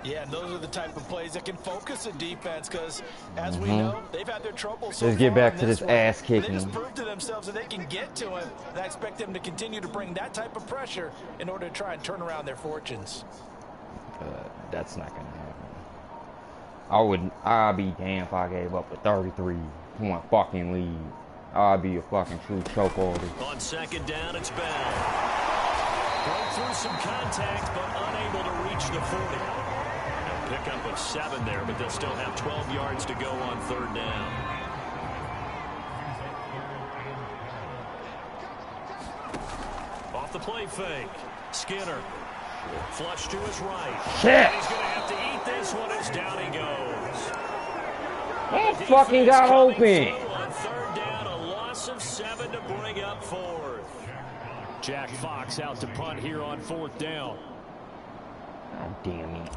Yeah, and those are the type of plays that can focus a defense because, as we know, they've had their troubles. Let's get back to this ass kicking. They just proved to themselves that they can get to him, and I expect them to continue to bring that type of pressure in order to try and turn around their fortunes. That's not going to happen. I'd be damned if I gave up a 33-point fucking lead. I'd be a fucking true chokeholder. On second down, it's Bell. Broke through some contact, but unable to reach the 40. Pick up of 7 there, but they'll still have 12 yards to go on third down. Off the play fake. Skinner. Flush to his right. Shit. He's going to have to eat this one as down he goes. That fucking got open. On third down, a loss of 7 to bring up fourth. Jack Fox out to punt here on fourth down. God damn it.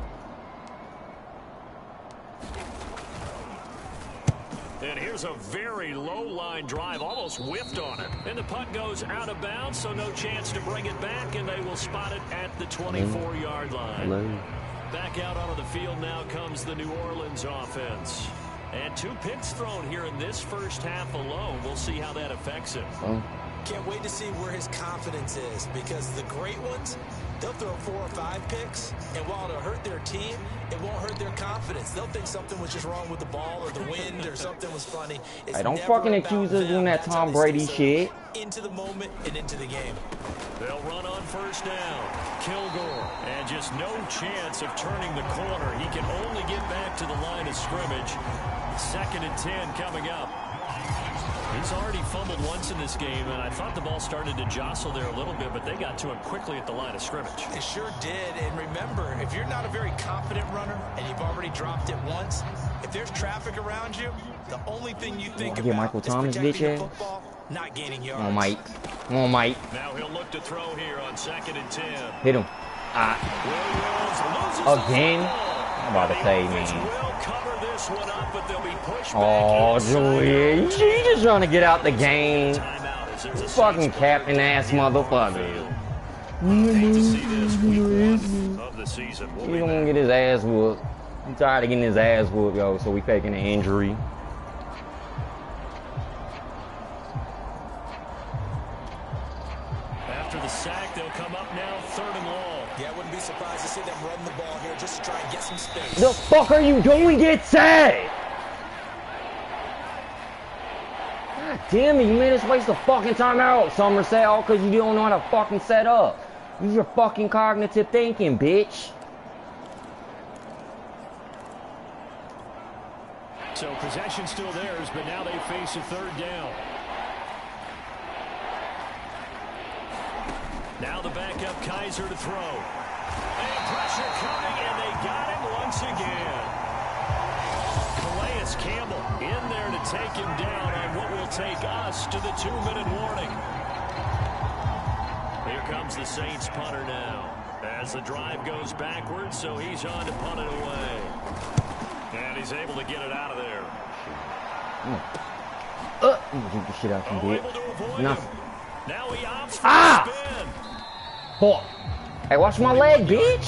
And here's a very low line drive, almost whiffed on it. And the punt goes out of bounds, so no chance to bring it back, and they will spot it at the 24-yard line. Hello. Back out onto the field now comes the New Orleans offense. And 2 picks thrown here in this first half alone. We'll see how that affects him. Can't wait to see where his confidence is, because the great ones, they'll throw 4 or 5 picks, and while it'll hurt their team, it won't hurt their confidence. They'll think something was just wrong with the ball or the wind or something was funny. I don't fucking accuse us doing that Tom Brady shit. Into the moment and into the game. They'll run on first down. Kilgore, and just no chance of turning the corner. He can only get back to the line of scrimmage. 2nd and 10 coming up. He's already fumbled once in this game, and I thought the ball started to jostle there a little bit, but they got to him quickly at the line of scrimmage. It sure did, and remember, if you're not a very confident runner and you've already dropped it once, if there's traffic around you, the only thing you think about Michael is Thomas, protecting bitch the football, not gaining yards. Come on, Mike. Come on, Mike. Now he'll look to throw here on 2nd and 10. Hit him. Again? I'm about to say, man. Oh, Julie. You just trying to get out the game. Fucking captain ass motherfucker. He don't get his ass whooped. I'm tired of getting his ass whooped, yo, so we faking an injury. After the sack, they'll come up now 3rd and long. Yeah, I wouldn't be surprised to see them run the ball here just to try and get some space. The fuck are you doing? Get set! God damn it, you made us waste a fucking timeout, Somerset, all because you don't know how to fucking set up. Use your fucking cognitive thinking, bitch. So possession still theirs, but now they face a 3rd down. Now the backup Kaiser to throw. And pressure coming, and they got him once again. Calais Campbell in there to take him down on what will take us to the 2-minute warning. Here comes the Saints punter now. As the drive goes backwards, so he's on to punt it away. And he's able to get it out of there. Get the shit out from here. Nothing. Now he opts for a spin. Fuck. Hey, watch my leg, bitch.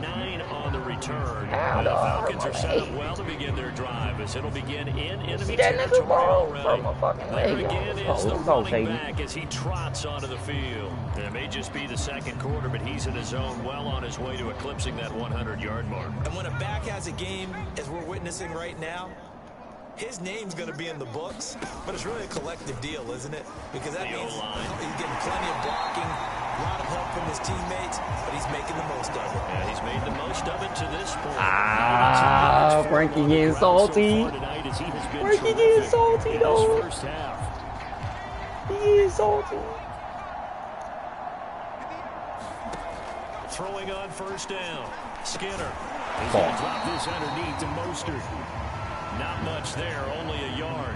9 on the return. The Falcons are set up well to begin their drive as it'll begin in enemy territory already. There again is the running back as he trots onto the field. It may just be the 2nd quarter, but he's in his zone, well on his way to eclipsing that 100-yard mark. And when a back has a game, as we're witnessing right now, his name's going to be in the books, but it's really a collective deal, isn't it? Because that means he's getting plenty of blocking, a lot of help from his teammates, but he's making the most of it. Yeah, he's made the most of it to this point. Frankie getting salty. Frankie getting salty, though. First half. He getting salty. Throwing on first down. Skinner. He's going to drop this underneath to Mostert. Not much there, only a yard.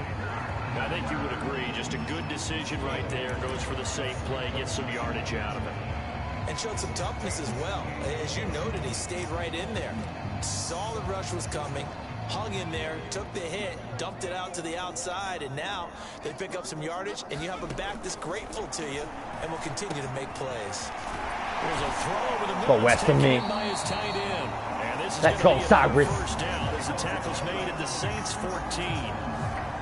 I think you would agree, just a good decision right there. Goes for the safe play, gets some yardage out of it. And showed some toughness as well. As you noted, he stayed right in there. Saw the rush was coming, hung in there, took the hit, dumped it out to the outside, and now they pick up some yardage, and you have a back that's grateful to you and will continue to make plays. There's a throw over the middle. But west of me. By his tight end. And This is Let's go, Cyrus. first down as the tackle's made at the Saints 14.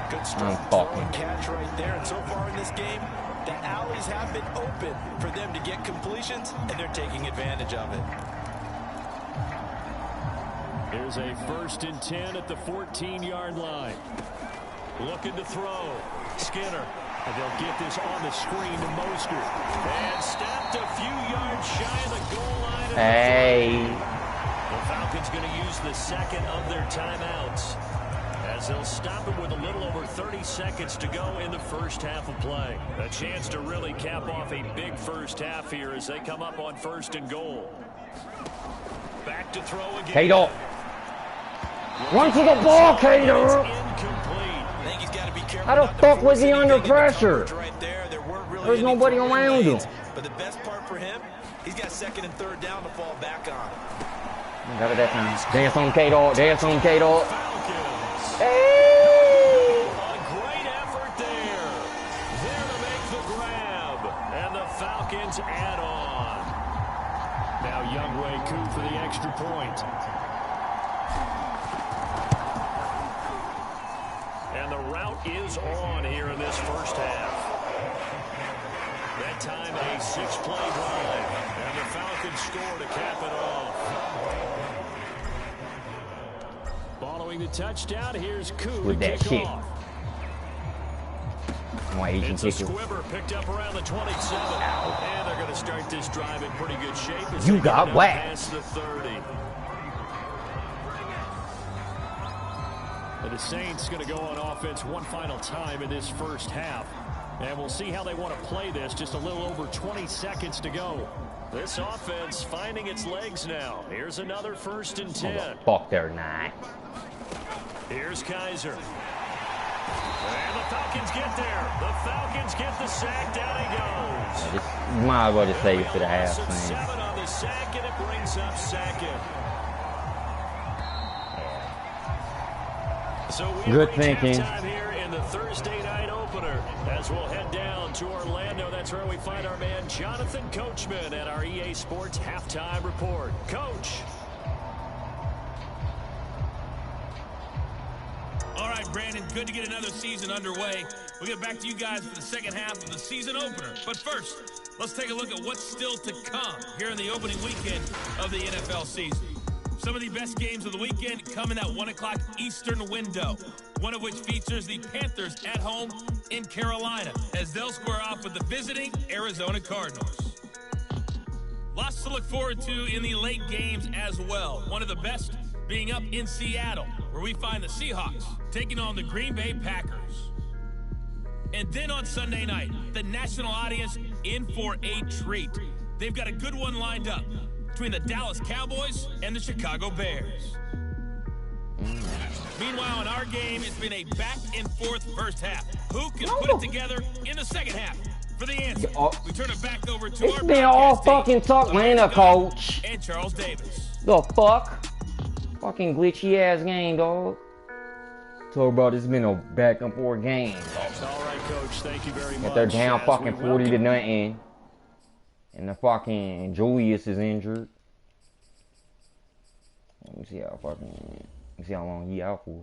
Good strong throw and catch right there. And so far in this game, the alleys have been open for them to get completions, and they're taking advantage of it. Here's a 1st and 10 at the 14-yard line. Looking to throw. Skinner. And they'll get this on the screen to Mostert. And stopped a few yards shy of the goal line. Hey. The Falcons going to use the second of their timeouts, as they'll stop it with a little over 30 seconds to go in the first half of play. A chance to really cap off a big first half here as they come up on 1st and goal. Back to throw again. Cato. Run to the ball, Cato. How the fuck was he under pressure? There's nobody around him. But the best part for him, he's got 2nd and 3rd down to fall back on. Got it that time. Dance on Cato. Dance on Cato. Hey! A great effort there. There to make the grab. And the Falcons add on. Now Younghoe Koo for the extra point. And the route is on here in this first half. That time a 6-play drive. And the Falcons score to cap it off. Following the touchdown, here's Koo with that shit. It's a squibber picked up around the 27. And they're going to start this drive in pretty good shape. As you got whacked. Past the 30. And the Saints going to go on offense one final time in this first half. And we'll see how they want to play this. Just a little over 20 seconds to go. This offense finding its legs now. Here's another 1st and 10. Oh, fuck, they're not. Here's Kaiser. And the Falcons get there. The Falcons get the sack. Down he goes. Yeah, you might as well just say it to the half. 7 on the sack, and it brings up 2nd. So we good thinking. Time here in the Thursday night opener as we'll head down to Orlando. That's where we find our man Jonathan Coachman at our EA Sports Halftime Report. Coach. All right, Brandon, good to get another season underway. We'll get back to you guys for the second half of the season opener. But first, let's take a look at what's still to come here in the opening weekend of the NFL season. Some of the best games of the weekend come in that 1 o'clock Eastern window, one of which features the Panthers at home in Carolina, as they'll square off with the visiting Arizona Cardinals. Lots to look forward to in the late games as well. One of the best being up in Seattle, where we find the Seahawks taking on the Green Bay Packers. And then on Sunday night, the national audience in for a treat. They've got a good one lined up between the Dallas Cowboys and the Chicago Bears. Meanwhile, in our game, it's been a back-and-forth first half. Who can put it together in the second half? For the answer, we turn it back over to it's been all fucking Tuclanta, coach. And Charles Davis. The fuck? Fucking glitchy ass game, dog. So, bro, this has been a back and forth game. All right, coach. Thank you very much. They're down fucking 40 to nothing. And the fucking Julius is injured. Let me see how long he out for.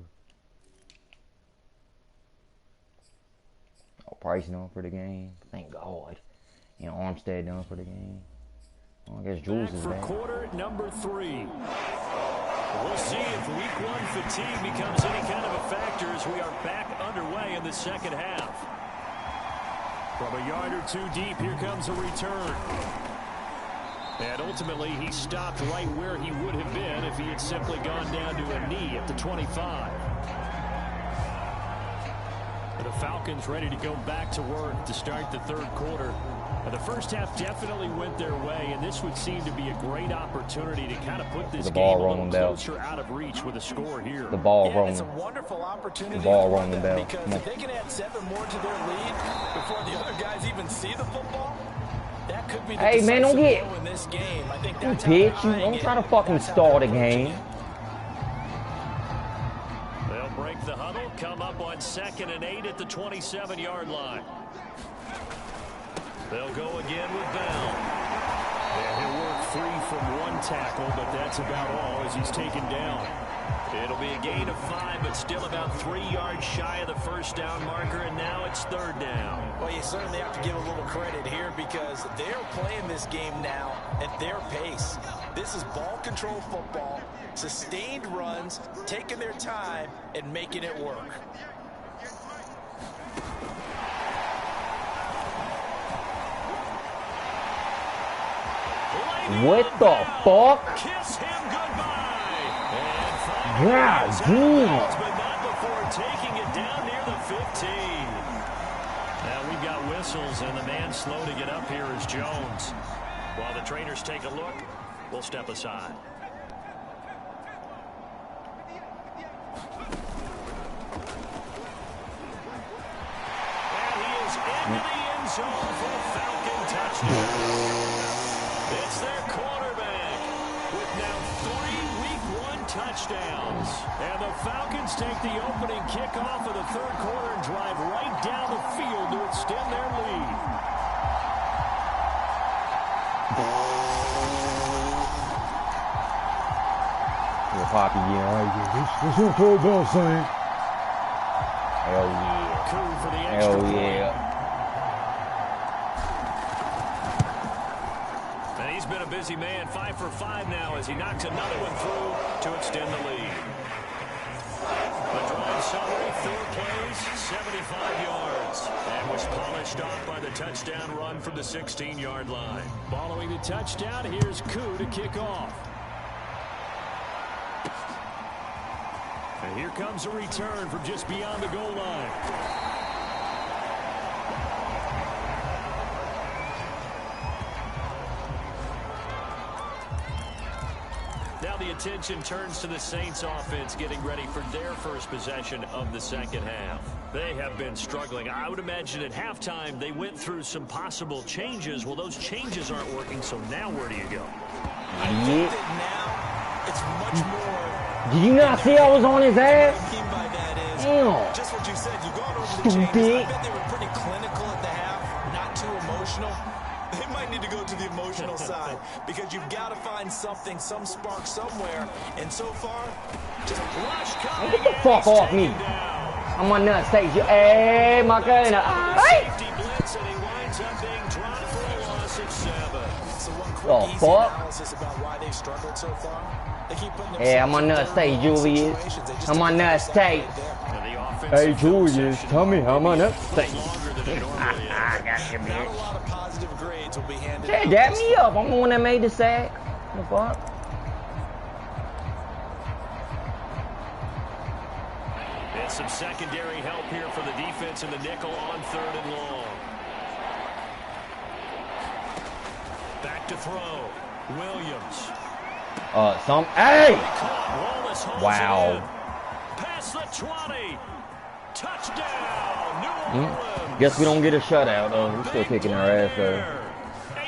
Oh, Price done for the game. Thank God. And Armstead done for the game. Well, I guess Julius is back. Quarter number 3. We'll see if week 1 fatigue becomes any kind of a factor as we are back underway in the second half. From a yard or 2 deep, here comes a return. And ultimately, he stopped right where he would have been if he had simply gone down to a knee at the 25. The Falcons ready to go back to work to start the third quarter. And the first half definitely went their way, and this would seem to be a great opportunity to kind of put this game a little closer out of reach with a score here. The ball rolling. It's a wonderful opportunity. The ball rolling, Bell. Because if they can add 7 more to their lead before the other guys even see the football, that could be the hey, man, don't get in this game. I think that's bitch. You don't try to fucking stall the game. They'll break the huddle, come up on 2nd and 8 at the 27-yard line. They'll go again with Bell. And he'll work free from one tackle, but that's about all as he's taken down. It'll be a gain of 5, but still about 3 yards shy of the first down marker, and now it's 3rd down. Well, you certainly have to give a little credit here because they're playing this game now at their pace. This is ball control football, sustained runs, taking their time, and making it work. What the fuck? Kiss him goodbye. God damn. But not before taking it down near the 15. Now we've got whistles, and the man slow to get up here is Jones. While the trainers take a look, we'll step aside. And he is into the end zone for a Falcon touchdown. It's their quarterback with now 3 Week 1 touchdowns. And the Falcons take the opening kickoff of the 3rd quarter and drive right down the field to extend their lead. Yeah, Poppy, yeah, this is football thing. Hell yeah. Coup for the extra Hell point. yeah. And he's been a busy man, 5 for 5 now as he knocks another one through to extend the lead. The drive summary, 4 plays, 75 yards, and was polished off by the touchdown run from the 16-yard line. Following the touchdown, here's Coup to kick off. And here comes a return from just beyond the goal line. Now the attention turns to the Saints offense getting ready for their first possession of the second half. They have been struggling. I would imagine at halftime they went through some possible changes. Well, those changes aren't working, so now where do you go? I think that now it's much more. Did you not see I was on his ass? What I mean by that is Damn. just what you said. You've gone over the changes. Stupid. I bet they were pretty clinical at the half, not too emotional. They might need to go to the emotional side because you've got to find something, some spark somewhere. And so far, just rush coming. Get the fuck off me. I'm on that stage. Hey, my guy. Safety blitz, and he winds up being dropped for a loss of 7. So one quick, easy fuck? analysis about why they've struggled so far. They keep putting Yeah, I'm themselves on in that third stage, and long Julius. situations. They just I'm don't on get that the stage. right there. And the offensive Hey, field Julius, session tell me how I'm on that maybe stage. longer than it normally is. I got you, Not a bitch. lot of positive grades will be handed Yeah, out dap this me far. up. I'm the one that made the sack. The fuck? And some secondary help here for the defense in the nickel on 3rd and long. Back to throw. Williams. Hey! Wallace holds Wow. it in. Past the 20. Touchdown, New Orleans. Guess we don't get a shutout, though. We're still Big kicking our play ass, though. there.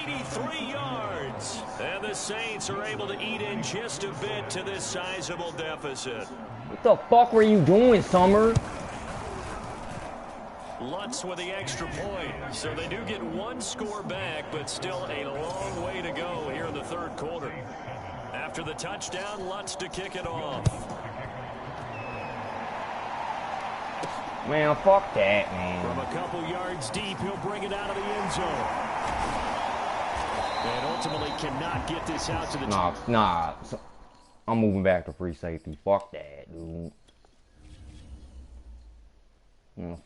83 yards. And the Saints are able to eat in just a bit to this sizable deficit. What the fuck were you doing, Summer? Lutz with the extra point. So they do get 1 score back, but still a long way to go here in the 3rd quarter. After the touchdown, Lutz to kick it off. Man, fuck that, From man. a couple yards deep, he'll bring it out of the end zone. And ultimately cannot get this out to the Nah. I'm moving back to free safety. Fuck that, dude.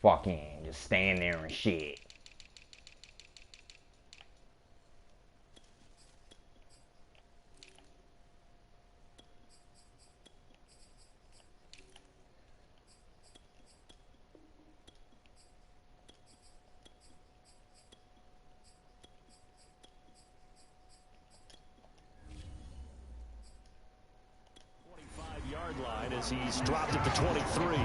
Fucking just stand there and shit. line as he's dropped at the 23.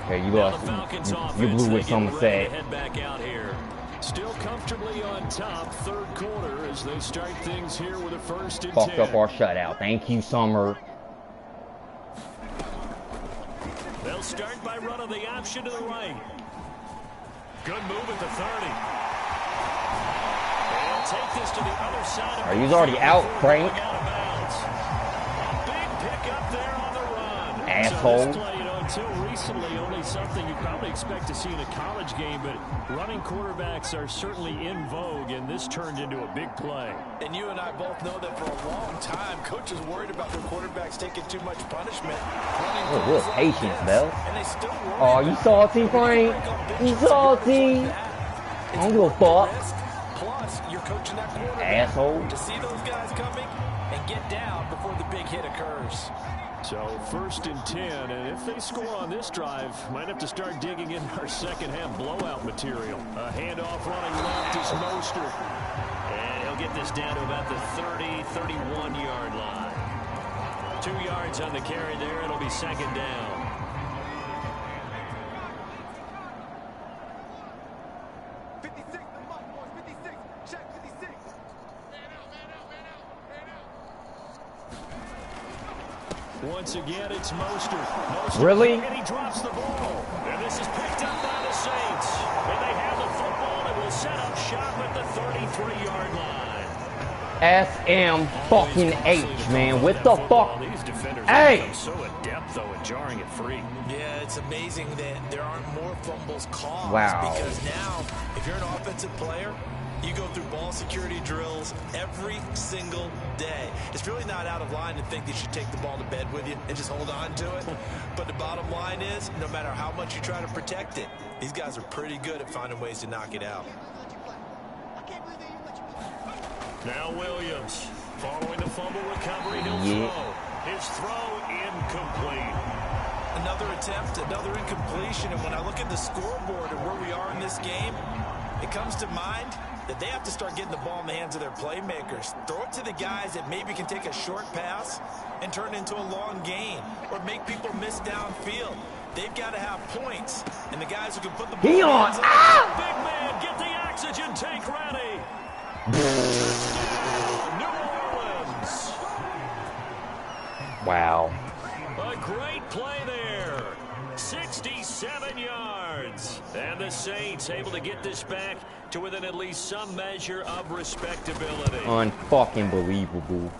Okay, you lost. You blew what someone said. Head back out here. Still comfortably on top, 3rd quarter as they start things here with a 1st and 10. Fucked up our shutout. Thank you, Summer. They'll start by running the option to the right. Good move at the 30. They'll take this to the other side of He's already out, Frank. A big pickup there on the run. Asshole. So this play, until recently, only something you probably expect to see in a college game, but running quarterbacks are certainly in vogue, and this turned into a big play. And you and I both know that for a long time, coaches worried about their quarterbacks taking too much punishment. Oh, real patience, Bell. And they still worry Oh, you salty, Frank? You salty? I don't give a fuck. Plus, you're coaching that quarterback. Asshole. To see those guys coming and get down before the big hit occurs. So 1st and 10, and if they score on this drive, might have to start digging in our second-half blowout material. A handoff running left is Mostert. And he'll get this down to about the 30, 31-yard line. 2 yards on the carry there. It'll be 2nd down. Once again, it's Mostert. Really? And he drops the ball. And this is picked up by the Saints. And they have the football and will set up shop at the 33-yard line. SM fucking H, man. What the fuck? These defenders Hey! have become so adept, though, at jarring it free. Yeah, it's amazing that there aren't more fumbles caused. Wow. Because now, if you're an offensive player, you go through ball security drills every single day. It's really not out of line to think that you should take the ball to bed with you and just hold on to it. But the bottom line is, no matter how much you try to protect it, these guys are pretty good at finding ways to knock it out. Now Williams, following the fumble recovery, he'll throw. His throw incomplete. Another attempt, another incompletion. And when I look at the scoreboard and where we are in this game, it comes to mind that they have to start getting the ball in the hands of their playmakers. Throw it to the guys that maybe can take a short pass and turn it into a long gain or make people miss downfield. They've got to have points. And the guys who can put the ball in the hands of Big man, get the oxygen tank ready. New Orleans. Wow. A great play there. 67 yards. And the Saints able to get this back to within at least some measure of respectability. Unfucking believable.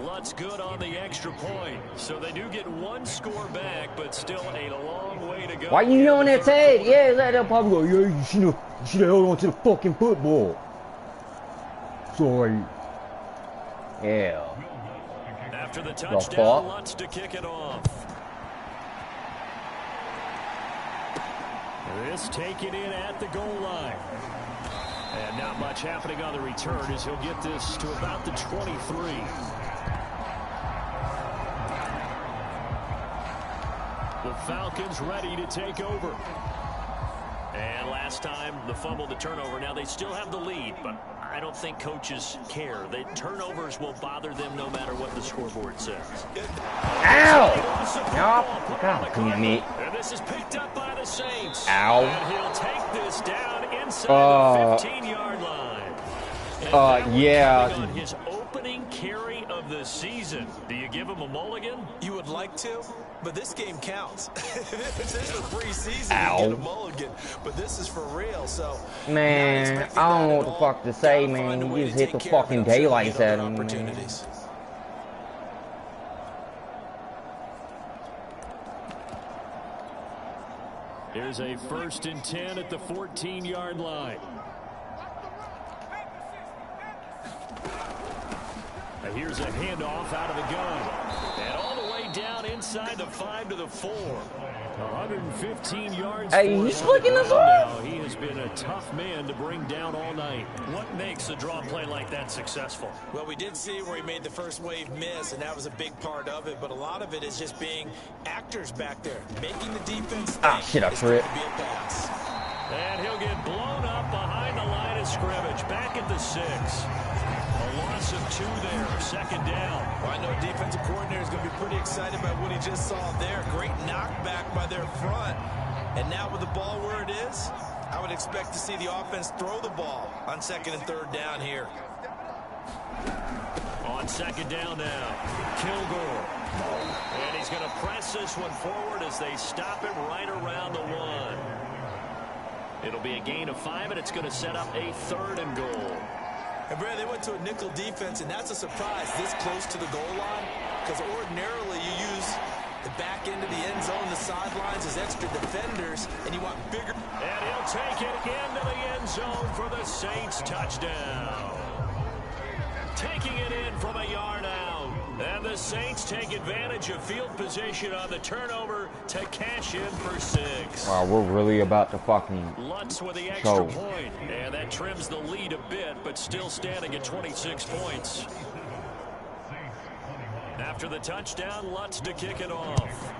Lutz good on the extra point. So they do get one score back, but still a long way to go. Why you yelling at Ted? Yeah, they'll probably go, yeah, you should have held on to the fucking football. Sorry. Yeah. After the touchdown, Lutz to kick it off. This taken in at the goal line. And not much happening on the return as he'll get this to about the 23. The Falcons ready to take over. And last time, the fumble, the turnover. Now they still have the lead, but I don't think coaches care. The turnovers will bother them no matter what the scoreboard says. Ow! God damn it. And this is picked up by the Saints. Ow. And he'll take this down inside the 15-yard line. Yeah. On his opening carry of the season. Do you give him a mulligan? You would like to, but this game counts. This is a preseason. Ow. You get a mulligan, but this is for real. So, man, I don't know what the fuck to say, man. You just hit the fucking daylights at him, man. Here's a 1st and 10 at the 14-yard line. Here's a handoff out of the gun. And all the way down inside the 5 to the 4. 115 yards. Hey, he's flicking us off. He has been a tough man to bring down all night. What makes a draw play like that successful? Well, we did see where he made the first wave miss, and that was a big part of it. But a lot of it is just being actors back there, making the defense think shit, I it's going tripped. to be a pass. And he'll get blown up behind the line of scrimmage. Back at the 6. A loss of 2 there. 2nd down. Well, I know defensive coordinator is going to be pretty excited by what he just saw there. Great knockback by their front. And now with the ball where it is, I would expect to see the offense throw the ball on 2nd and 3rd down here. On 2nd down now, Kilgore. And he's going to press this one forward as they stop him right around the 1. It'll be a gain of 5, and it's going to set up a 3rd and goal. And Brad, they went to a nickel defense, and that's a surprise this close to the goal line, because ordinarily you use the back end of the end zone, the sidelines as extra defenders, and you want bigger. And he'll take it into the end zone for the Saints touchdown. Taking it in from a yard out. And the Saints take advantage of field position on the turnover to cash in for 6. Wow, we're really about to fucking Lutz with the extra point. And that trims the lead a bit, but still standing at 26 points. After the touchdown, Lutz to kick it off.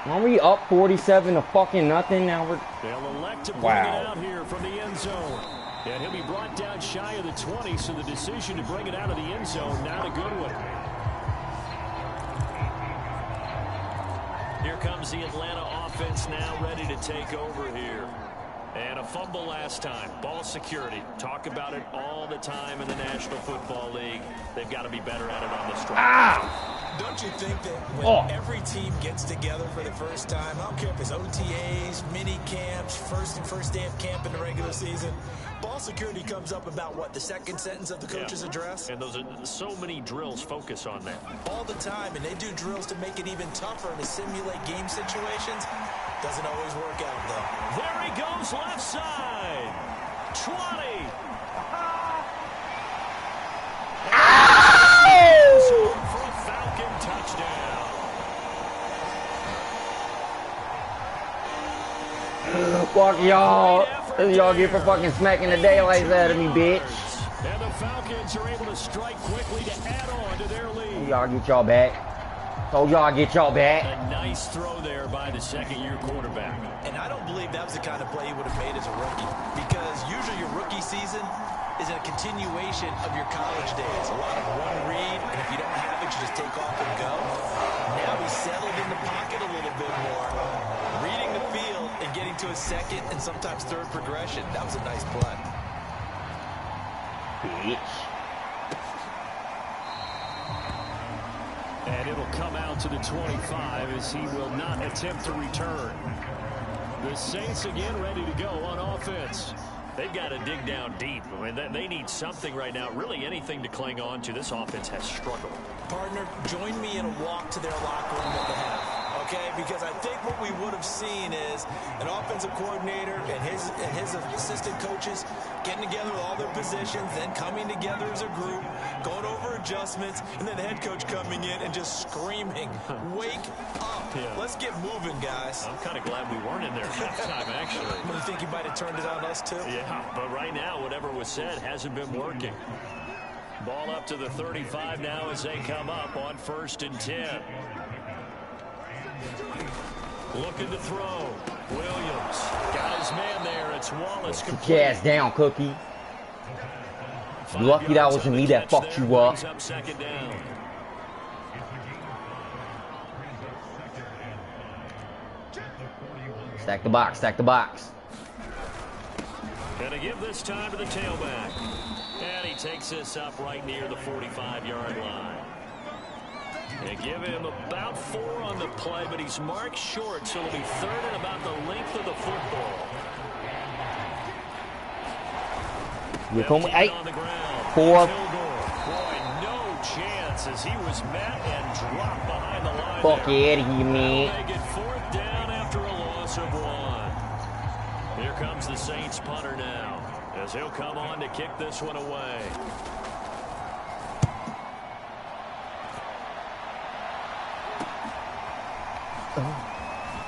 Aren't we up 47 to fucking nothing now? They'll elect to bring it out here from the end zone. And he'll be brought down shy of the 20, so the decision to bring it out of the end zone, not a good one. Here comes the Atlanta offense now ready to take over here. And a fumble last time. Ball security. Talk about it all the time in the National Football League. They've got to be better at it on the strike. Don't you think that when every team gets together for the first time, I don't care if it's OTAs, mini camps, first day of camp in the regular season, ball security comes up about what, the second sentence of the coach's address? And those are so many drills focus on that. All the time, and they do drills to make it even tougher and to simulate game situations. Doesn't always work out, though. There he goes, left side. 20. For a Falcon touchdown. Fuck y'all. Y'all get for fucking smacking the daylights out of me, bitch. And the Falcons are able to strike quickly to add on to their lead. Y'all get y'all back. Told y'all get y'all back. A nice throw there by the second-year quarterback. And I don't believe that was the kind of play he would have made as a rookie, because usually your rookie season is a continuation of your college days. A lot of one read, and if you don't have it, you just take off and go. Now he's settled in the pocket a little bit more, reading the field and getting to a second and sometimes third progression. That was a nice play. Bitch. And it'll come out to the 25 as he will not attempt to return. The Saints again ready to go on offense. They've got to dig down deep. I mean, they need something right now, really anything to cling on to. This offense has struggled. Partner, join me in a walk to their locker room at the half, okay? Because I think what we would have seen is an offensive coordinator and his assistant coaches getting together with all their positions, then coming together as a group, going over adjustments, and then the head coach coming in and just screaming, wake up. Yeah. Let's get moving, guys. I'm kind of glad we weren't in there halftime, actually. You think you might have turned it on us, too? Yeah, but right now, whatever was said hasn't been working. Ball up to the 35 now as they come up on 1st and 10. Looking to throw. Williams got his man there. It's Wallace. Get your ass down, Cookie. You lucky that wasn't me that fucked you up. Up second down. Stack the box, stack the box. Gonna give this time to the tailback. And he takes this up right near the 45-yard line. They give him about 4 on the play, but he's marked short, so it'll be 3rd and about the length of the football. Here come 8, 4. Boy, no chance as he was met and dropped behind the line. Fuck yeah, out of here, man. They get 4th down after a loss of 1. Here comes the Saints punter now, as he'll come on to kick this one away.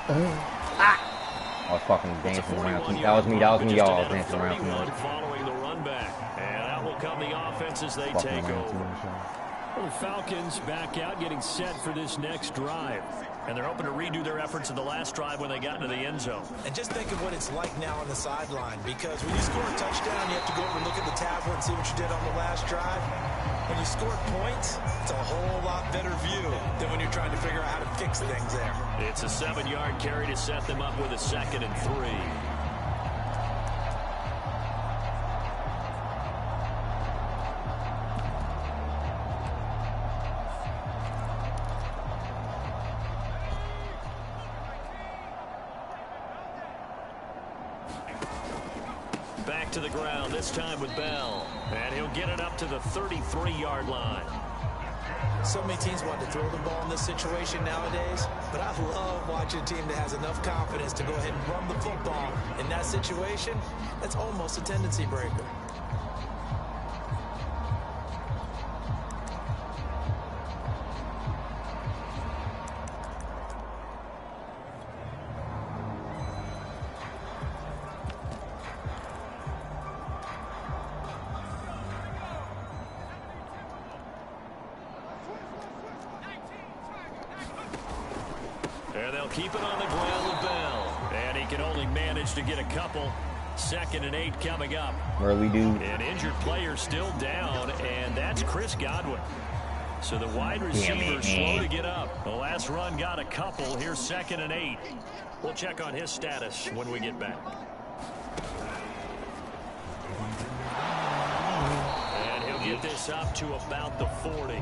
I was fucking dancing around. That was me, y'all. I was dancing around. Following the run back. And out will come the offense as they take over. Well, the Falcons back out, getting set for this next drive. And they're hoping to redo their efforts in the last drive when they got into the end zone. And just think of what it's like now on the sideline, because when you score a touchdown, you have to go over and look at the tablet and see what you did on the last drive. When you score points, it's a whole lot better view than when you're trying to figure out how to fix things there. It's a 7-yard carry to set them up with a 2nd and 3. back to the ground, this time with Bell. And he'll get it up to the 33-yard line. So many teams want to throw the ball in this situation nowadays, but I love watching a team that has enough confidence to go ahead and run the football. In that situation, that's almost a tendency breaker. And they'll keep it on the ground with Bell. And he can only manage to get a couple. 2nd and 8 coming up. Early dude. An injured player still down, and that's Chris Godwin. So the wide receiver slow to get up. The last run got a couple. Here's 2nd and 8. We'll check on his status when we get back. And he'll get this up to about the 40.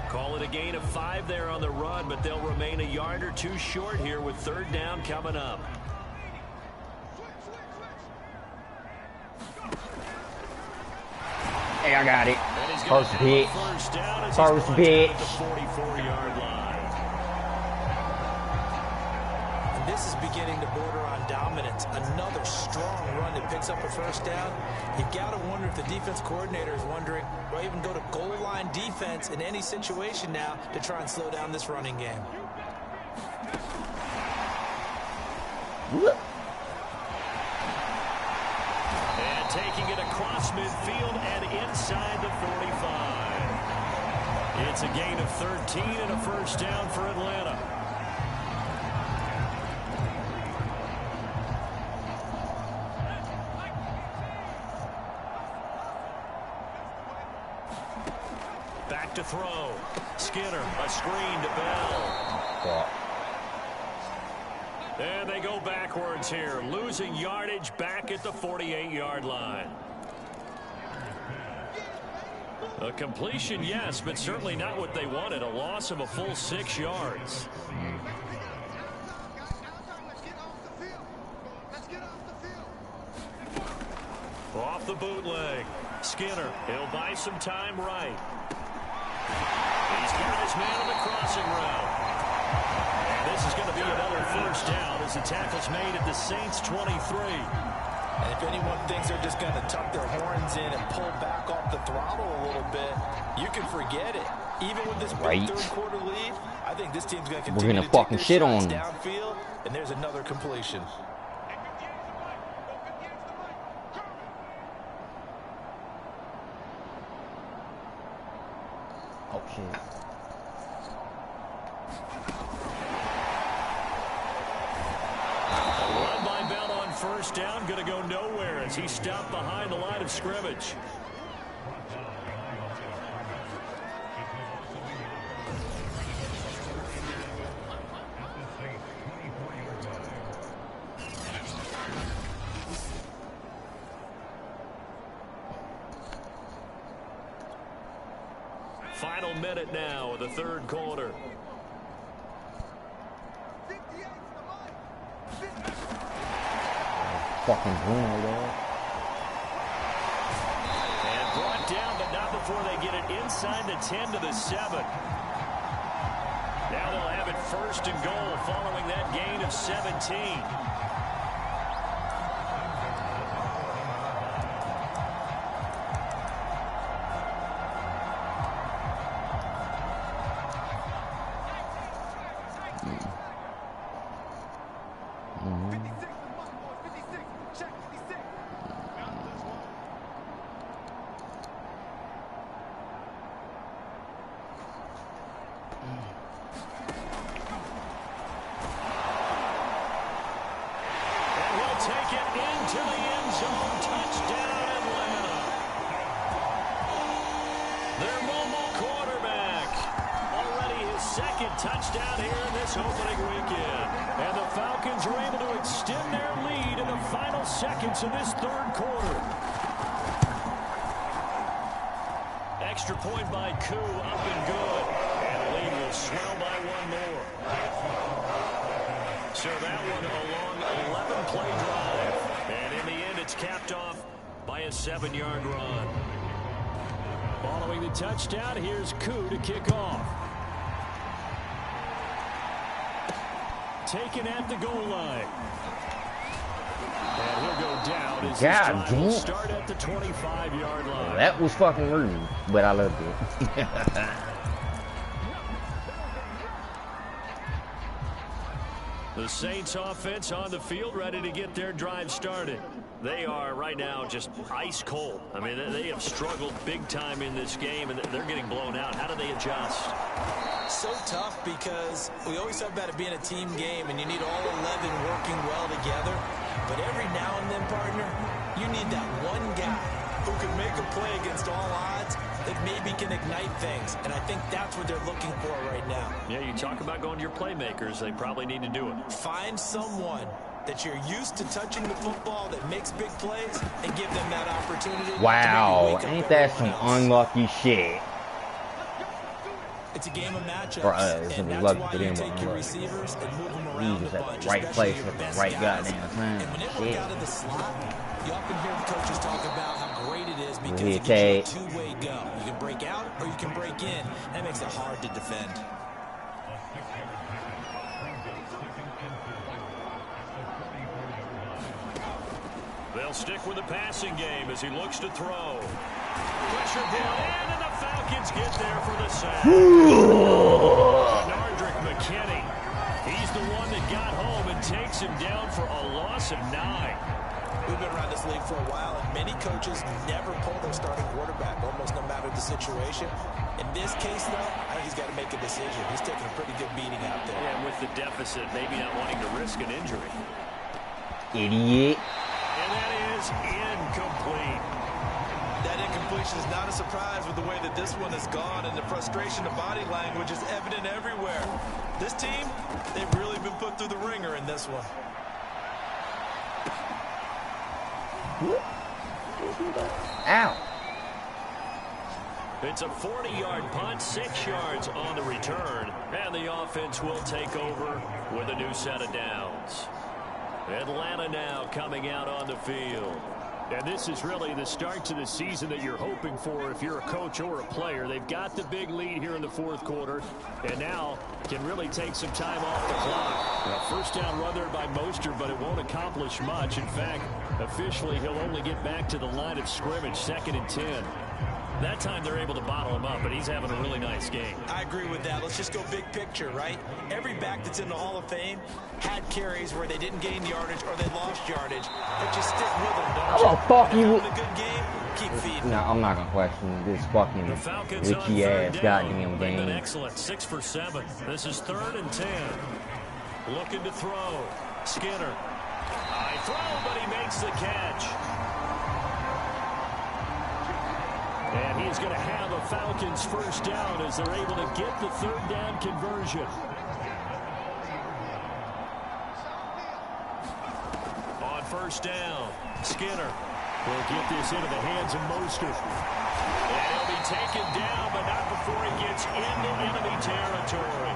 Call it a gain of 5 there on the run, but they'll remain a yard or 2 short here with 3rd down coming up. Hey, I got it. First pitch. First pitch. The 44-yard line. And this is beginning to border on dominance. Another strong run that picks up a 1st down. You got to wonder if the defense coordinator is wondering, do I even go to goal line defense in any situation now to try and slow down this running game? And taking it across midfield and inside the 45. It's a gain of 13 and a 1st down for Atlanta. Back to throw. Skinner, a screen to Bell. And they go backwards here, losing yardage back at the 48-yard line. A completion, yes, but certainly not what they wanted. A loss of a full 6 yards. Off the bootleg. Skinner, he'll buy some time right. He's got his man on the crossing route. And this is going to be another 1st down as the tackle's made at the Saints' 23. And if anyone thinks they're just going to tuck their horns in and pull back off the throttle a little bit, you can forget it. Even with this big 3rd quarter lead, I think this team's going to continue to take their shots downfield, and there's another completion. Oh, shit. Run by Bell on 1st down, going to go nowhere as he stopped behind the line of scrimmage. Final minute now of the 3rd quarter. Fucking boom, dog. And brought down, but not before they get it inside the 10 to the 7. Now they'll have it 1st and goal following that gain of 17. Take it into the end zone. Touchdown, Atlanta. Their mobile quarterback. Already his 2nd touchdown here in this opening weekend. And the Falcons are able to extend their lead in the final seconds of this 3rd quarter. Extra point by Koo, up and good. And the lead will swell by 1 more. So that one a long 11-play drive. And in the end, it's capped off by a 7-yard run. Following the touchdown, here's Koo to kick off. Taken at the goal line. And he'll go down as this drive will start at the 25-yard line. That was fucking rude, but I loved it. The Saints offense on the field, ready to get their drive started. They are right now just ice cold. I mean, they have struggled big time in this game, and they're getting blown out. How do they adjust? So tough because we always talk about it being a team game, and you need all 11 working well together. But every now and then, partner, you need that one guy who can make a play against all odds that maybe can ignite things. And I think that's what they're looking for right now. Yeah, you talk about going to your playmakers. They probably need to do it. Find someone that you're used to touching the football that makes big plays and give them that opportunity. Wow, ain't that some unlucky shit? It's a game of matchups. For us, and it's that's lucky why for you them, take your receivers and move them around Jesus a at bunch, the right especially place your at the best right guys. goddamn time. And when they work Shit. out of the slot, you often hear the coaches talk about how great it is because Hit it gives you a two-way go. You can break out or you can break in. That makes it hard to defend. They'll stick with the passing game as he looks to throw. Pressure ball in, and the Falcons get there for the sack. Nardrick McKinney. He's the one that got home and takes him down for a loss of 9. We've been around this league for a while, and many coaches never pull their starting quarterback, almost no matter the situation. In this case, though, I think he's got to make a decision. He's taking a pretty good beating out there. Yeah, and with the deficit, maybe not wanting to risk an injury. Idiot. And that is incomplete. That incompletion is not a surprise with the way that this one has gone, and the frustration of body language is evident everywhere. This team, they've really been put through the ringer in this one. Ow. It's a 40-yard punt, 6 yards on the return, and the offense will take over with a new set of downs. Atlanta now coming out on the field. And this is really the start to the season that you're hoping for if you're a coach or a player. They've got the big lead here in the fourth quarter, and now can really take some time off the clock. First down run there by Mostert, but it won't accomplish much. In fact, officially, he'll only get back to the line of scrimmage, 2nd and 10. That time they're able to bottle him up, but he's having a really nice game. I agree with that. Let's just go big picture, right? Every back that's in the Hall of Fame had carries where they didn't gain yardage or they lost yardage, but you stick with them, don't you? Oh, fuck you. Having a good game, keep feeding. No, I'm not gonna question this fucking Ricky ass goddamn They've been game. excellent, 6 for 7. This is 3rd and 10. Looking to throw. Skinner. High throw, but he makes the catch. And he's going to have a Falcons first down as they're able to get the 3rd down conversion. On first down, Skinner will get this into the hands of Mostert. And he'll be taken down, but not before he gets into enemy territory.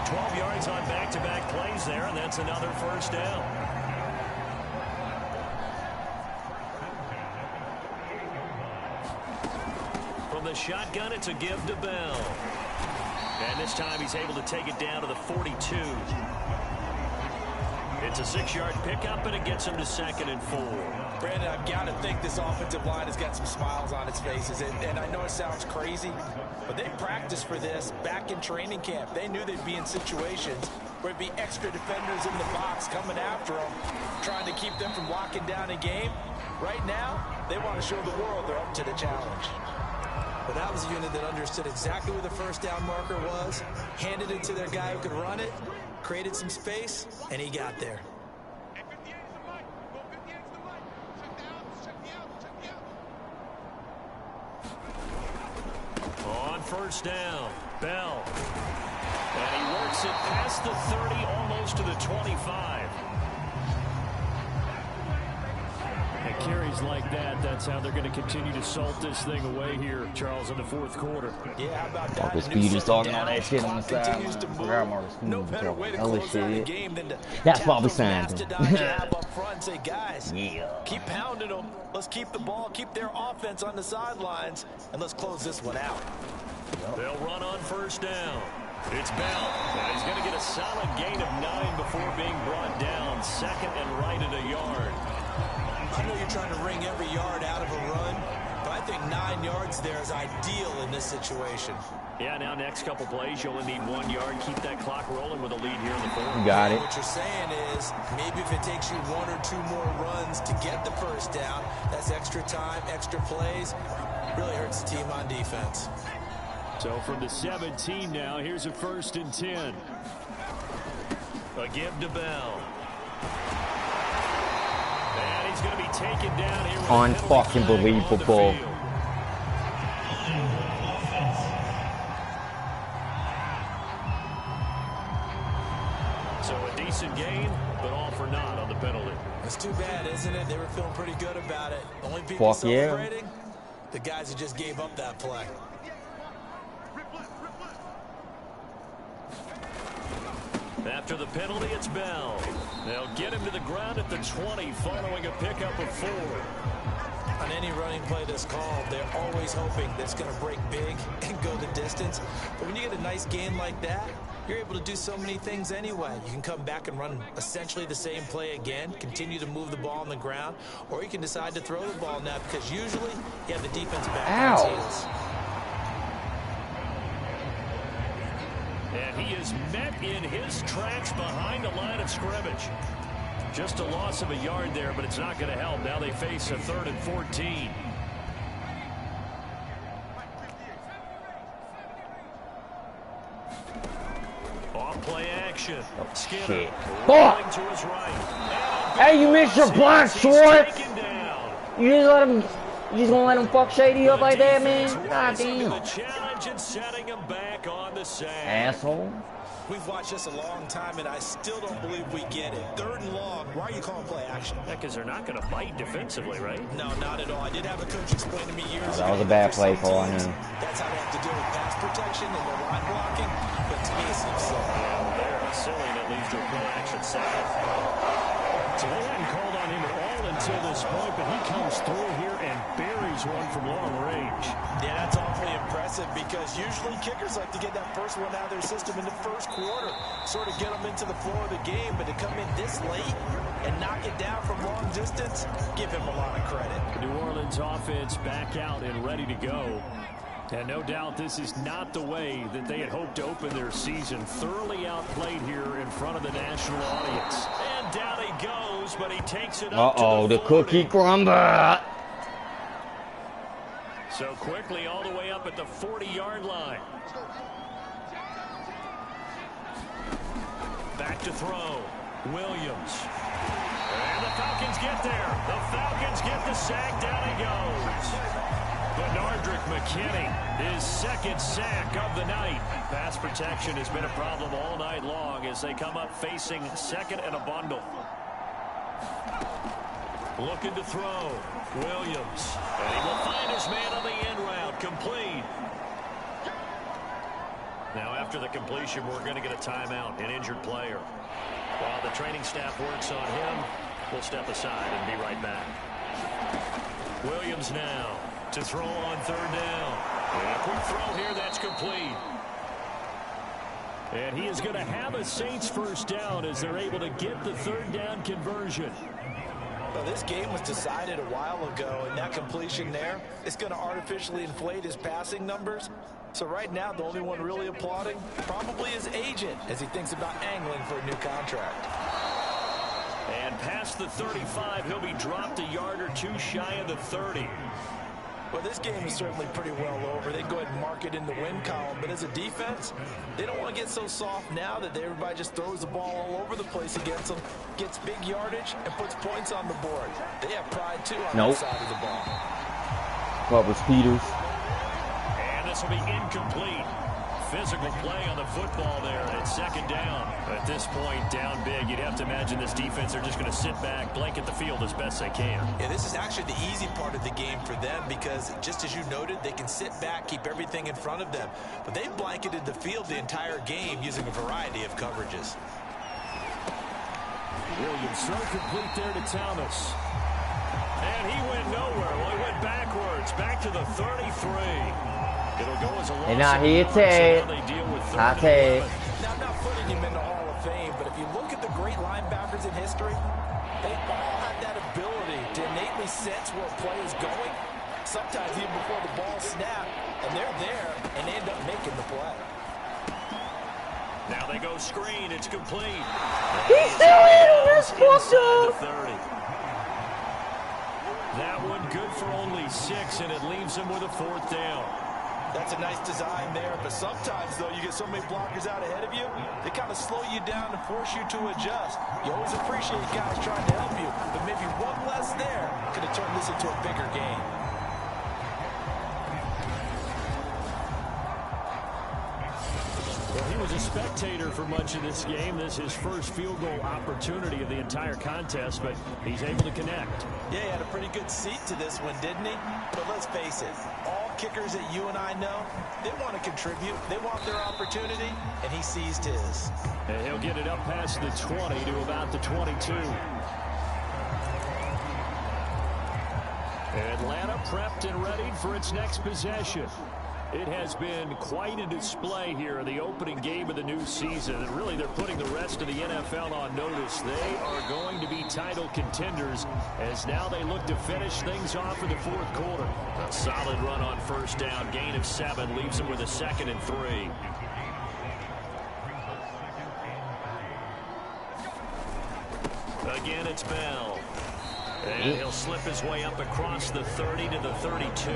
12 yards on back-to-back plays there, and that's another first down. The shotgun, it's a give to Bell. And this time he's able to take it down to the 42. It's a 6-yard pickup, and it gets him to 2nd and 4. Brandon, I've got to think this offensive line has got some smiles on its faces. And I know it sounds crazy, but they practiced for this back in training camp. They knew they'd be in situations where it'd be extra defenders in the box coming after them, trying to keep them from locking down a game. Right now, they want to show the world they're up to the challenge. But that was a unit that understood exactly where the first down marker was, handed it to their guy who could run it, created some space, and he got there. On first down, Bell. And he works it past the 30, almost to the 25. And get carries like that, that's how they're going to continue to salt this thing away here, Charles, in the fourth quarter. Yeah, how about that? Marcus Peters talking all that shit on the side. No better way to close out a game than to that's why we signed him. up front and say, guys, keep pounding them. Let's keep the ball, keep their offense on the sidelines, and let's close this one out. They'll run on first down. It's Bell, and he's going to get a solid gain of 9 before being brought down. Second and right at a yard. I know you're trying to wring every yard out of a run, but I think 9 yards there is ideal in this situation. Yeah, now next couple plays, you only need 1 yard. Keep that clock rolling with a lead here in the fourth. You got it. What you're saying is maybe if it takes you 1 or 2 more runs to get the first down, that's extra time, extra plays. Really hurts the team on defense. So from the 17 now, here's a 1st and 10. A give to Bell. And he's going to be taken down here. Unfucking believable. So a decent gain, but all for naught on the penalty. It's too bad, isn't it? They were feeling pretty good about it. The only people celebrating, the guys who just gave up that play. After the penalty, it's Bell. They'll get him to the ground at the 20 following a pickup of 4. On any running play that's called, they're always hoping that it's going to break big and go the distance. But when you get a nice gain like that, you're able to do so many things anyway. You can come back and run essentially the same play again, continue to move the ball on the ground, or you can decide to throw the ball now because usually you have the defense back on its heels. And he is met in his tracks behind the line of scrimmage. Just a loss of a yard there, but it's not going to help. Now they face a 3rd and 14. Off play action. Skinner rolling to his right. Hey, you missed your block, Schwartz. You just let him. You just gonna let him fuck Shady up like that, man? God damn. The challenge and setting him back on the sack. Asshole. We've watched this a long time, and I still don't believe we get it. 3rd and long. Why are you calling play action? Because they're not going to bite defensively, right? No, not at all. I did have a coach explain to me years ago. That was a bad play for him. That's how they have to deal with pass protection and their line blocking. But to me, it seems silly. Yeah, they're silly, and it leads to a play action sack. So they hadn't called on him at all until this point, but he comes through here and buries one from long range. Yeah, that's awfully impressive because usually kickers like to get that first one out of their system in the first quarter, sort of get them into the flow of the game, but to come in this late and knock it down from long distance, give him a lot of credit. The New Orleans offense back out and ready to go. And no doubt this is not the way that they had hoped to open their season. Thoroughly outplayed here in front of the national audience. And down he goes, but he takes it up to the 40. Cookie crumble. So quickly all the way up at the 40-yard line. Back to throw. Williams. And the Falcons get there. The Falcons get the sack. Down he goes. Benardrick McKinney, his 2nd sack of the night. Pass protection has been a problem all night long as they come up facing 2nd and a bundle. Looking to throw. Williams. And he will find his man on the end route. Complete. Now after the completion, we're going to get a timeout, an injured player. While the training staff works on him, we'll step aside and be right back. Williams now to throw on 3rd down. And a quick throw here, that's complete. And he is going to have a Saints first down as they're able to get the 3rd down conversion. Well, this game was decided a while ago, and that completion there is going to artificially inflate his passing numbers. So right now, the only one really applauding probably his agent as he thinks about angling for a new contract. And past the 35, he'll be dropped a yard or 2 shy of the 30. Well, this game is certainly pretty well over. They can go ahead and mark it in the win column. But as a defense, they don't want to get so soft now that everybody just throws the ball all over the place against them, gets big yardage, and puts points on the board. They have pride, too, on that side of the ball. What was Peters? And this will be incomplete. physical play on the football there, and it's second down. At this point, down big, you'd have to imagine this defense are just going to sit back, blanket the field as best they can. Yeah, this is actually the easy part of the game for them because, just as you noted, they can sit back, keep everything in front of them. But they've blanketed the field the entire game using a variety of coverages. Williams throw complete there to Thomas. And he went nowhere. Well, he went backwards, back to the 33. It'll go as a loss. And now he take. I take. Now, I'm not putting him in the Hall of Fame, but if you look at the great linebackers in history, they all have that ability to innately sense where a play is going, sometimes even before the ball snaps, and they're there, and they end up making the play. Now they go screen. It's complete. He's still in this football. That one good for only 6, and it leaves him with a 4th down. That's a nice design there, but sometimes, though, you get so many blockers out ahead of you, they kind of slow you down and force you to adjust. You always appreciate guys trying to help you, but maybe one less there could have turned this into a bigger game. Well, he was a spectator for much of this game. This is his first field goal opportunity of the entire contest, but he's able to connect. Yeah, he had a pretty good seat to this one, didn't he? But let's face it, all kickers that you and I know, they want to contribute. They want their opportunity, and he seized his. And he'll get it up past the 20 to about the 22. Atlanta prepped and ready for its next possession. It has been quite a display here in the opening game of the new season. And really, they're putting the rest of the NFL on notice. They are going to be title contenders as now they look to finish things off in the 4th quarter. A solid run on first down. Gain of 7 leaves them with a 2nd and 3. Again, it's Bell. And he'll slip his way up across the 30 to the 32.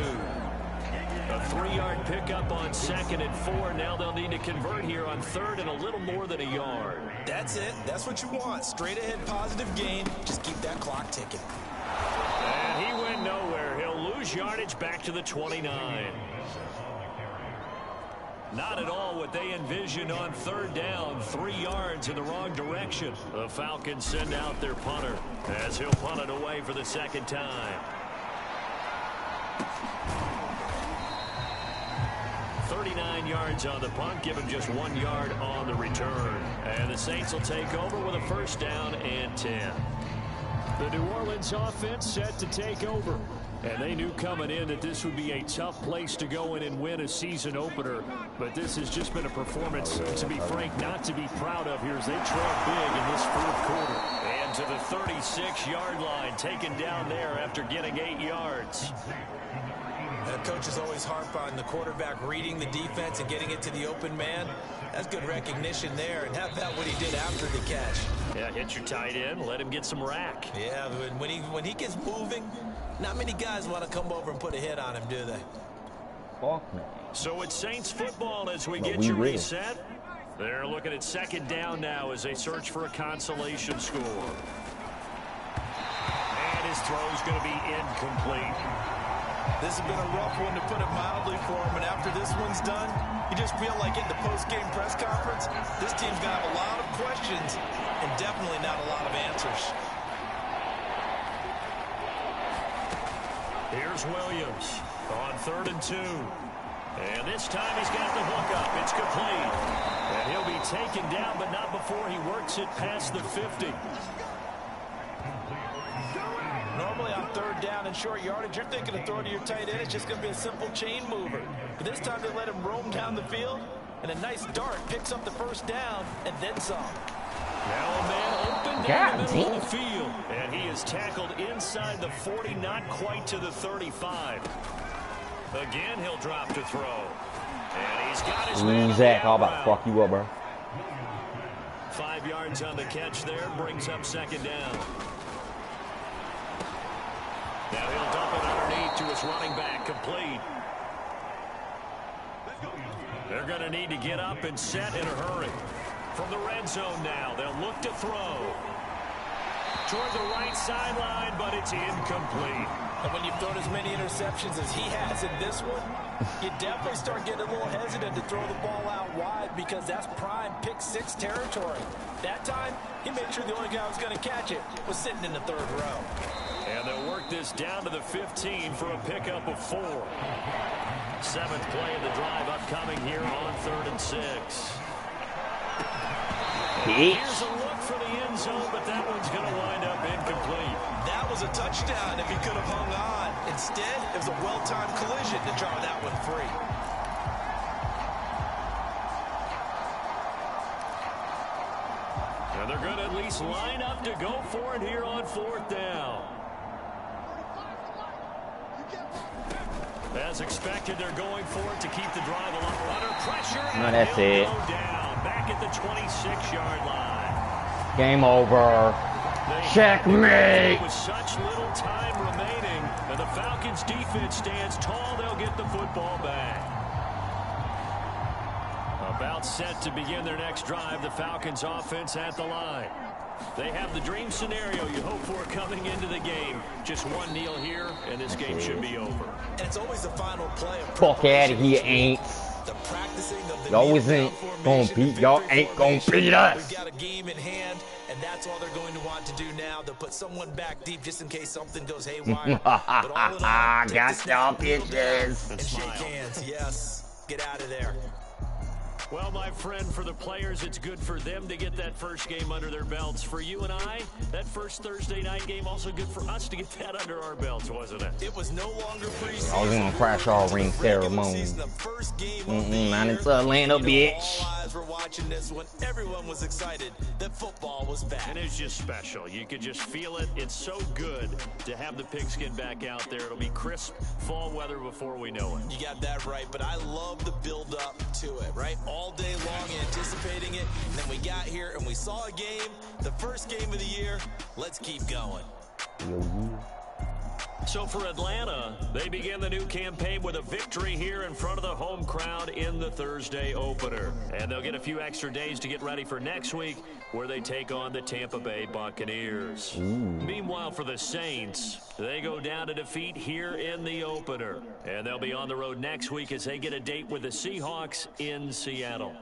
A 3-yard pickup on 2nd and 4. Now they'll need to convert here on 3rd and a little more than a yard. That's it. That's what you want. Straight ahead positive gain. Just keep that clock ticking. And he went nowhere. He'll lose yardage back to the 29. Not at all what they envisioned on 3rd down. 3 yards in the wrong direction. The Falcons send out their punter as he'll punt it away for the 2nd time. 39 yards on the punt, give him just 1 yard on the return. And the Saints will take over with a 1st down and 10. The New Orleans offense set to take over. And they knew coming in that this would be a tough place to go in and win a season opener. But this has just been a performance, to be frank, not to be proud of here as they trail big in this 4th quarter. And to the 36-yard line, taken down there after getting 8 yards. Coaches always harp on the quarterback reading the defense and getting it to the open man. That's good recognition there. And how about what he did after the catch? Yeah, hit your tight end, let him get some rack. Yeah, when he gets moving, not many guys want to come over and put a hit on him, do they? So it's Saints football as we get you reset. They're looking at 2nd down now as they search for a consolation score. And his throw's going to be incomplete. This has been a rough one, to put it mildly, for him. And after this one's done, you just feel like in the post-game press conference, this team's going to have a lot of questions and definitely not a lot of answers. Here's Williams on 3rd and 2. And this time he's got the hook up. It's complete. And he'll be taken down, but not before he works it past the 50. Normally on 3rd down and short yardage, you're thinking of throwing to your tight end. It's just going to be a simple chain mover. But this time they let him roam down the field, and a nice dart picks up the 1st down and then some. Now a man open down the middle of the field. And he is tackled inside the 40, not quite to the 35. Again, he'll drop to throw. And he's got his man. Zach, I'm about to fuck you up, bro. 5 yards on the catch there, brings up 2nd down. Now he'll dump it underneath to his running back, complete. They're going to need to get up and set in a hurry. From the red zone now, they'll look to throw. Toward the right sideline, but it's incomplete. And when you've thrown as many interceptions as he has in this one, you definitely start getting a little hesitant to throw the ball out wide because that's prime pick six territory. That time, he made sure the only guy who was going to catch it was sitting in the third row. And they'll work this down to the 15 for a pickup of 4. 7th play of the drive upcoming here on 3rd and 6. Here's a look for the end zone, but that one's going to wind up incomplete. That was a touchdown if he could have hung on. Instead, it was a well-timed collision to draw that one free. And they're going to at least line up to go for it here on 4th down. As expected, they're going for it to keep the drive alive. Under pressure. No, that's it. Down, back at the 26-yard line. Game over. Checkmate. With such little time remaining, and the Falcons defense stands tall, they'll get the football back. About set to begin their next drive, the Falcons offense at the line. They have the dream scenario you hope for coming into the game. Just one kneel here, and this game should be over. And it's always the final play of Fuck out of here, aints. The practicing of the Y'all ain't gonna beat. Y'all ain't gonna beat us. We've got a game in hand, and that's all they're going to want to do now. They'll put someone back deep just in case something goes haywire. But all in all, got y'all bitches. And shake hands. Yes. Get out of there. Well, my friend, for the players, it's good for them to get that first game under their belts. For you and I, that first Thursday night game also good for us to get that under our belts, wasn't it? It was no longer preseason. I was gonna crash our ring ceremony. Not into Atlanta, bitch. All eyes were watching this one. Everyone was excited that football was back. And it's just special. You could just feel it. It's so good to have the pigskin back out there. It'll be crisp fall weather before we know it. You got that right, but I love the build up to it, right? All day long anticipating it, and then we got here and we saw a game, the first game of the year. Let's keep going. So for Atlanta, they begin the new campaign with a victory here in front of the home crowd in the Thursday opener. And they'll get a few extra days to get ready for next week, where they take on the Tampa Bay Buccaneers. Meanwhile, for the Saints, they go down to defeat here in the opener. And they'll be on the road next week as they get a date with the Seahawks in Seattle.